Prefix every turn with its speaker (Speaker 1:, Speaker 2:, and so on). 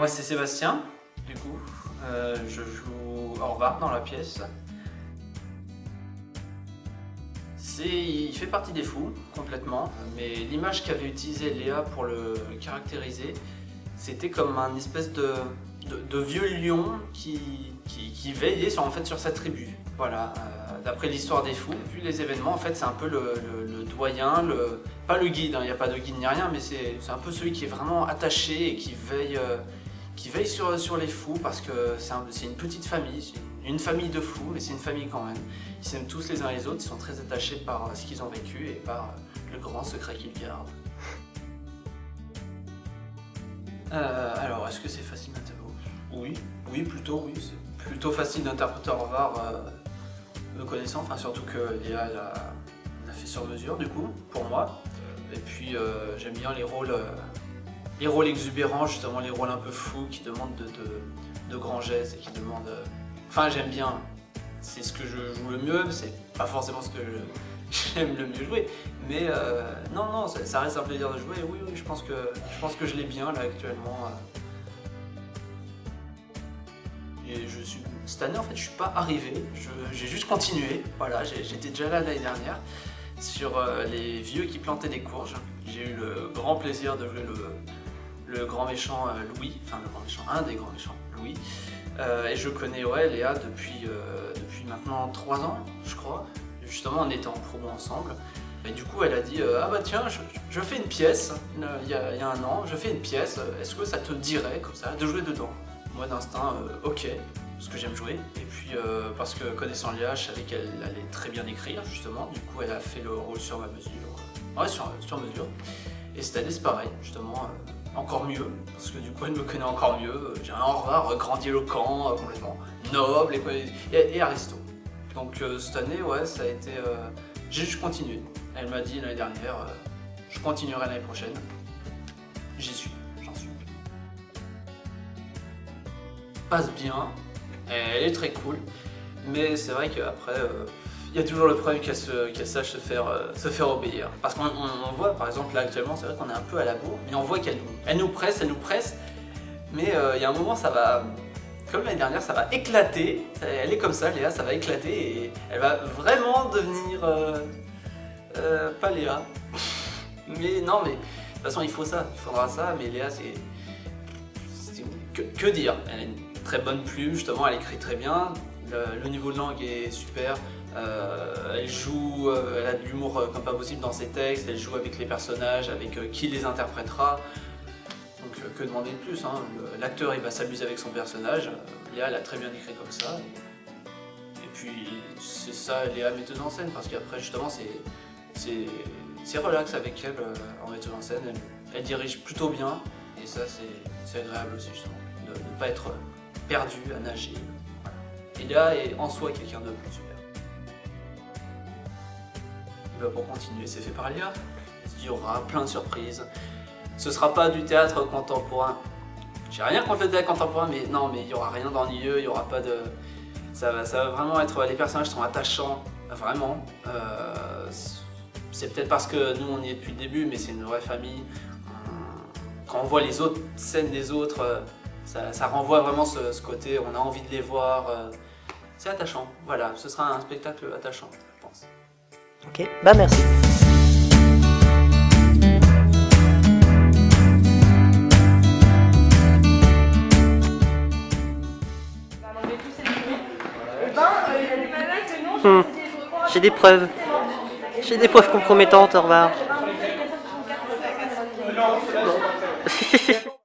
Speaker 1: Moi c'est Sébastien, du coup. Je joue Orvar dans la pièce. Il fait partie des fous, complètement. Mais l'image qu'avait utilisée Léa pour le caractériser, c'était comme un espèce de vieux lion qui veillait sur sa tribu. Voilà, d'après l'histoire des fous. Vu les événements, en fait, c'est un peu le doyen, pas le guide, il n'y a pas de guide ni rien, mais c'est un peu celui qui est vraiment attaché et qui veille sur les fous parce que c'est une petite famille, une famille de fous, mais c'est une famille quand même. Ils s'aiment tous les uns les autres, ils sont très attachés par ce qu'ils ont vécu et par le grand secret qu'ils gardent. Alors, est-ce que c'est facile d'interpréter? Oui, plutôt, oui. C'est plutôt facile d'interpréter Orvar, me connaissant, enfin surtout que Léa l'a fait sur mesure du coup, pour moi. Et puis j'aime bien les rôles exubérants, justement les rôles un peu fous qui demandent de grands gestes et qui demandent... Enfin j'aime bien, c'est ce que je joue le mieux, c'est pas forcément ce que j'aime le mieux jouer, mais non, ça reste un plaisir de jouer, oui, je pense que je l'ai bien là actuellement. Et cette année en fait je suis pas arrivé, j'ai juste continué, voilà, j'étais déjà là l'année dernière sur les vieux qui plantaient des courges. J'ai eu le grand plaisir de jouer le grand méchant Louis, enfin le grand méchant, un des grands méchants, Louis. Et je connais Léa depuis maintenant 3 ans, je crois. Justement, on était en promo ensemble. Et du coup, elle a dit ah bah tiens, je fais une pièce, il y a 1 an, je fais une pièce, est-ce que ça te dirait comme ça de jouer dedans? Moi d'instinct, ok, parce que j'aime jouer. Et puis parce que connaissant Léa, je savais qu'elle allait très bien écrire justement. Du coup, elle a fait le rôle sur ma mesure. Ouais, sur mesure. Et cette année, c'est pareil, justement. Encore mieux, parce que du coup elle me connaît encore mieux. J'ai un Orvar grandiloquent, complètement noble et aristo. Donc cette année, ouais, ça a été... j'ai juste continué. Elle m'a dit l'année dernière, je continuerai l'année prochaine. J'en suis. Passe bien, elle est très cool, mais c'est vrai qu'après, il y a toujours le problème qu'elle sache se faire obéir. Parce qu'on voit, par exemple, là actuellement, c'est vrai qu'on est un peu à la bourre, mais on voit qu'elle nous presse, mais il y a un moment, ça va, comme l'année dernière, ça va éclater. Elle est comme ça, Léa, ça va éclater et elle va vraiment devenir, pas Léa. Mais non, mais de toute façon, il faudra ça, mais Léa, c'est que dire. Elle a une très bonne plume, justement, elle écrit très bien, le niveau de langue est super. Elle a de l'humour comme pas possible dans ses textes, elle joue avec les personnages, avec qui les interprétera. Donc que demander de plus, hein. L'acteur il va s'amuser avec son personnage, Léa elle a très bien écrit comme ça. Et puis c'est ça Léa metteuse en scène, parce qu'après justement c'est relax avec elle en metteuse en scène, elle dirige plutôt bien, et ça c'est agréable aussi justement, de ne pas être perdu à nager. Voilà. Et Léa est en soi quelqu'un de super. Pour continuer, c'est fait par Léa. Il y aura plein de surprises. Ce sera pas du théâtre contemporain. J'ai rien contre le théâtre contemporain, mais non, mais il y aura rien d'ennuyeux, il y aura pas de... Ça va vraiment être... Les personnages sont attachants, vraiment. C'est peut-être parce que nous on y est depuis le début, mais c'est une vraie famille. Quand on voit les autres scènes des autres, ça renvoie vraiment ce côté, on a envie de les voir. C'est attachant, voilà, ce sera un spectacle attachant, je pense.
Speaker 2: Ok, bah merci. J'ai des preuves. J'ai des preuves compromettantes, au revoir. Bon.